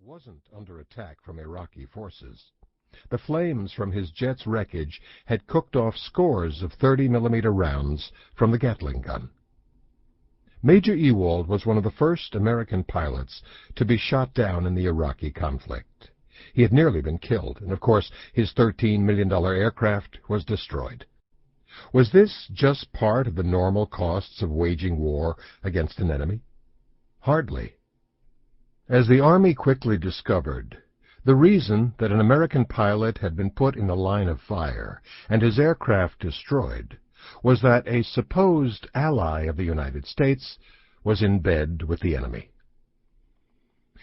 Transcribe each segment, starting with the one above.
wasn't under attack from Iraqi forces. The flames from his jet's wreckage had cooked off scores of 30-millimeter rounds from the Gatling gun. Major Ewald was one of the first American pilots to be shot down in the Iraqi conflict. He had nearly been killed, and of course his $13 million aircraft was destroyed. Was this just part of the normal costs of waging war against an enemy? Hardly. As the Army quickly discovered, the reason that an American pilot had been put in the line of fire and his aircraft destroyed was that a supposed ally of the United States was in bed with the enemy.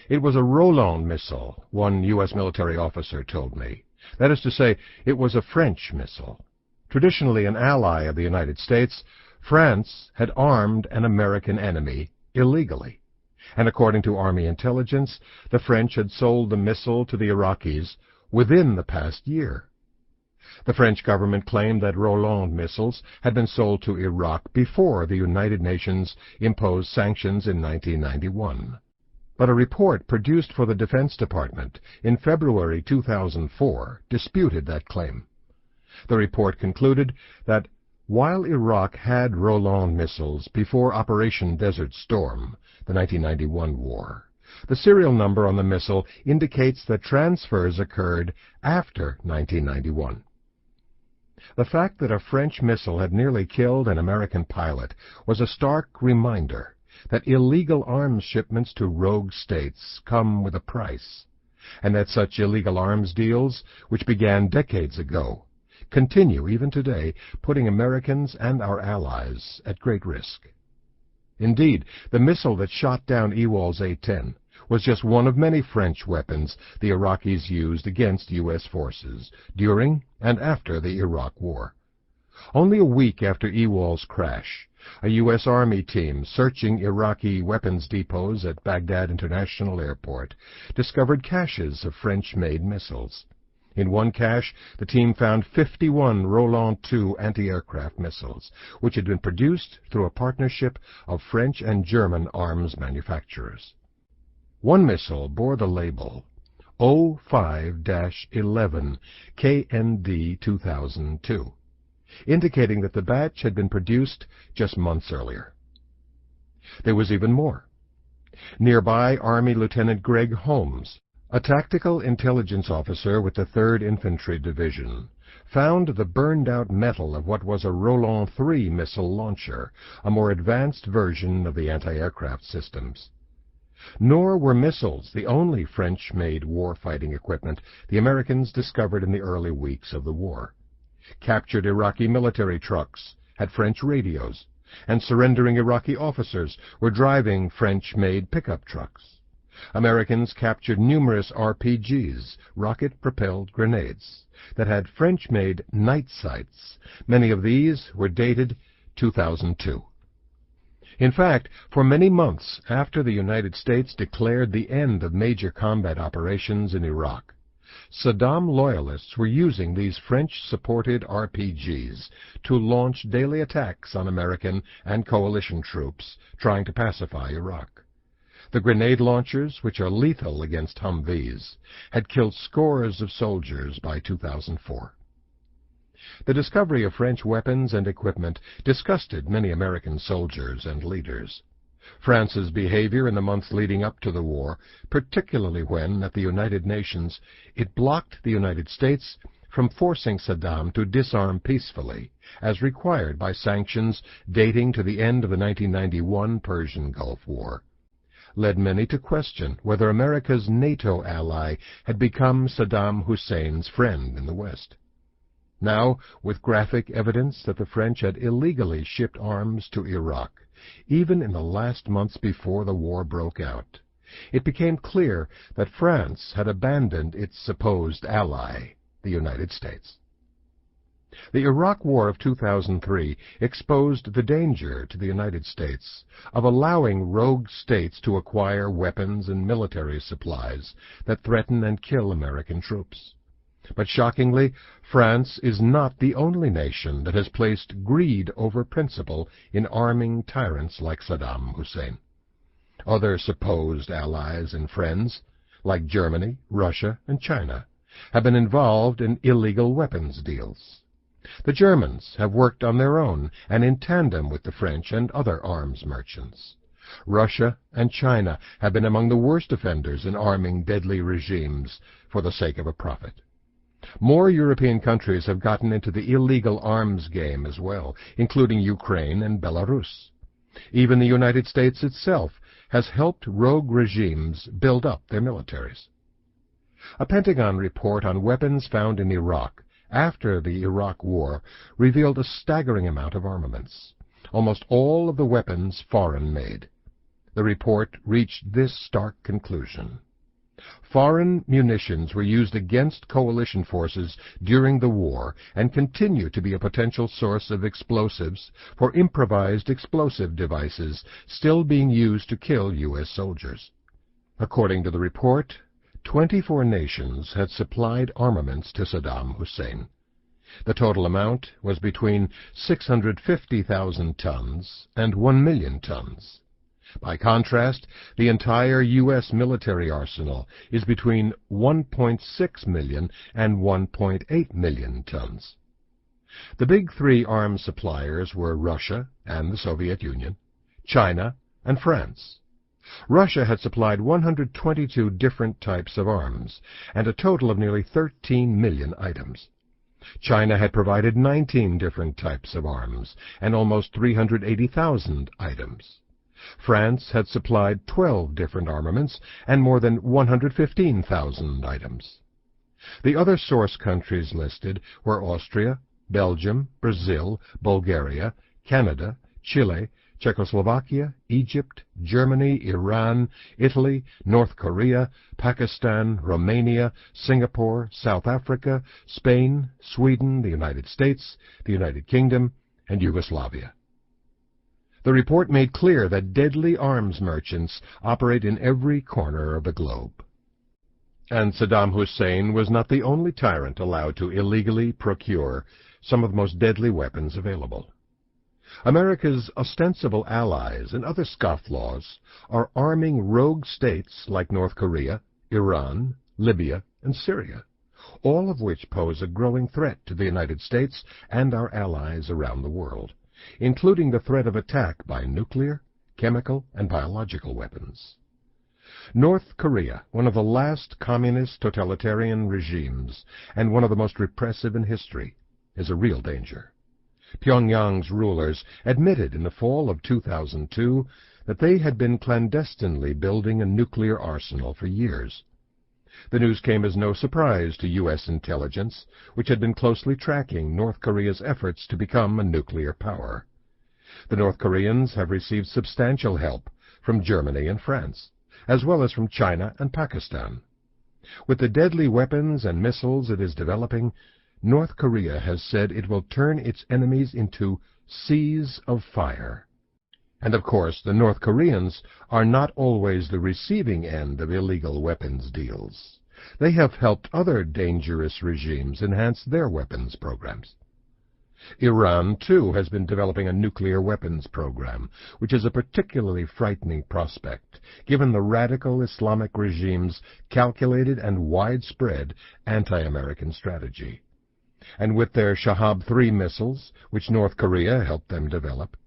It was a Roland missile, one U.S. military officer told me. That is to say, it was a French missile. Traditionally an ally of the United States, France had armed an American enemy illegally. And according to Army intelligence, the French had sold the missile to the Iraqis within the past year. The French government claimed that Roland missiles had been sold to Iraq before the United Nations imposed sanctions in 1991. But a report produced for the Defense Department in February 2004 disputed that claim. The report concluded that while Iraq had Roland missiles before Operation Desert Storm, the 1991 war, the serial number on the missile indicates that transfers occurred after 1991. The fact that a French missile had nearly killed an American pilot was a stark reminder that illegal arms shipments to rogue states come with a price, and that such illegal arms deals, which began decades ago, continue even today, putting Americans and our allies at great risk. Indeed, the missile that shot down Ewald's A-10 was just one of many French weapons the Iraqis used against U.S. forces during and after the Iraq War. Only a week after Ewald's crash, a U.S. Army team searching Iraqi weapons depots at Baghdad International Airport discovered caches of French-made missiles. In one cache, the team found 51 Roland II anti-aircraft missiles, which had been produced through a partnership of French and German arms manufacturers. One missile bore the label 05-11 KND 2002, indicating that the batch had been produced just months earlier. There was even more. Nearby, Army Lieutenant Greg Holmes, a tactical intelligence officer with the 3rd Infantry Division, found the burned-out metal of what was a Roland III missile launcher, a more advanced version of the anti-aircraft systems. Nor were missiles the only French-made war-fighting equipment the Americans discovered in the early weeks of the war. Captured Iraqi military trucks had French radios, and surrendering Iraqi officers were driving French-made pickup trucks. Americans captured numerous RPGs, rocket-propelled grenades, that had French-made night sights. Many of these were dated 2002. In fact, for many months after the United States declared the end of major combat operations in Iraq, Saddam loyalists were using these French-supported RPGs to launch daily attacks on American and coalition troops trying to pacify Iraq. The grenade launchers, which are lethal against Humvees, had killed scores of soldiers by 2004. The discovery of French weapons and equipment disgusted many American soldiers and leaders. France's behavior in the months leading up to the war, particularly when, at the United Nations, it blocked the United States from forcing Saddam to disarm peacefully, as required by sanctions dating to the end of the 1991 Persian Gulf War, led many to question whether America's NATO ally had become Saddam Hussein's friend in the West. Now, with graphic evidence that the French had illegally shipped arms to Iraq, even in the last months before the war broke out, it became clear that France had abandoned its supposed ally, the United States. The Iraq War of 2003 exposed the danger to the United States of allowing rogue states to acquire weapons and military supplies that threaten and kill American troops. But shockingly, France is not the only nation that has placed greed over principle in arming tyrants like Saddam Hussein. Other supposed allies and friends, like Germany, Russia, and China, have been involved in illegal weapons deals. The Germans have worked on their own and in tandem with the French and other arms merchants. Russia and China have been among the worst offenders in arming deadly regimes for the sake of a profit. More European countries have gotten into the illegal arms game as well, including Ukraine and Belarus. Even the United States itself has helped rogue regimes build up their militaries. A Pentagon report on weapons found in Iraq after the Iraq War revealed a staggering amount of armaments, almost all of the weapons foreign-made. The report reached this stark conclusion. Foreign munitions were used against coalition forces during the war and continue to be a potential source of explosives for improvised explosive devices still being used to kill U.S. soldiers. According to the report, 24 nations had supplied armaments to Saddam Hussein. The total amount was between 650,000 tons and 1 million tons. By contrast, the entire U.S. military arsenal is between 1.6 million and 1.8 million tons. The big three arms suppliers were Russia and the Soviet Union, China, and France. Russia had supplied 122 different types of arms, and a total of nearly 13 million items. China had provided 19 different types of arms, and almost 380,000 items. France had supplied 12 different armaments and more than 115,000 items. The other source countries listed were Austria, Belgium, Brazil, Bulgaria, Canada, Chile, Czechoslovakia, Egypt, Germany, Iran, Italy, North Korea, Pakistan, Romania, Singapore, South Africa, Spain, Sweden, the United States, the United Kingdom, and Yugoslavia. The report made clear that deadly arms merchants operate in every corner of the globe. And Saddam Hussein was not the only tyrant allowed to illegally procure some of the most deadly weapons available. America's ostensible allies and other scofflaws are arming rogue states like North Korea, Iran, Libya, and Syria, all of which pose a growing threat to the United States and our allies around the world, including the threat of attack by nuclear, chemical, and biological weapons. North Korea, one of the last communist totalitarian regimes and one of the most repressive in history, is a real danger. Pyongyang's rulers admitted in the fall of 2002 that they had been clandestinely building a nuclear arsenal for years. The news came as no surprise to U.S. intelligence, which had been closely tracking North Korea's efforts to become a nuclear power. The North Koreans have received substantial help from Germany and France, as well as from China and Pakistan. With the deadly weapons and missiles it is developing, North Korea has said it will turn its enemies into seas of fire. And of course, the North Koreans are not always the receiving end of illegal weapons deals. They have helped other dangerous regimes enhance their weapons programs. Iran, too, has been developing a nuclear weapons program, which is a particularly frightening prospect, given the radical Islamic regime's calculated and widespread anti-American strategy. And with their Shahab-3 missiles, which North Korea helped them develop,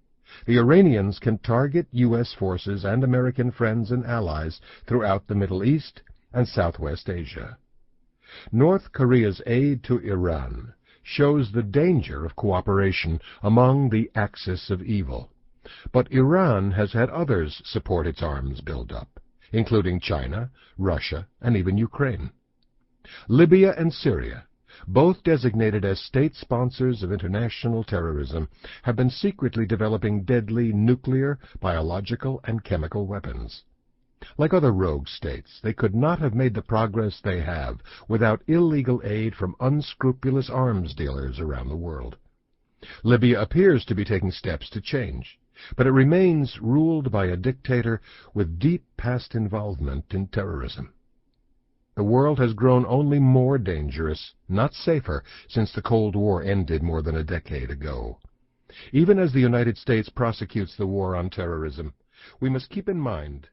the Iranians can target U.S. forces and American friends and allies throughout the Middle East and Southwest Asia. North Korea's aid to Iran shows the danger of cooperation among the axis of evil. But Iran has had others support its arms buildup, including China, Russia, and even Ukraine. Libya and Syria, both designated as state sponsors of international terrorism, have been secretly developing deadly nuclear, biological, and chemical weapons. Like other rogue states, they could not have made the progress they have without illegal aid from unscrupulous arms dealers around the world. Libya appears to be taking steps to change, but it remains ruled by a dictator with deep past involvement in terrorism. The world has grown only more dangerous, not safer, since the Cold War ended more than a decade ago. Even as the United States prosecutes the war on terrorism, we must keep in mind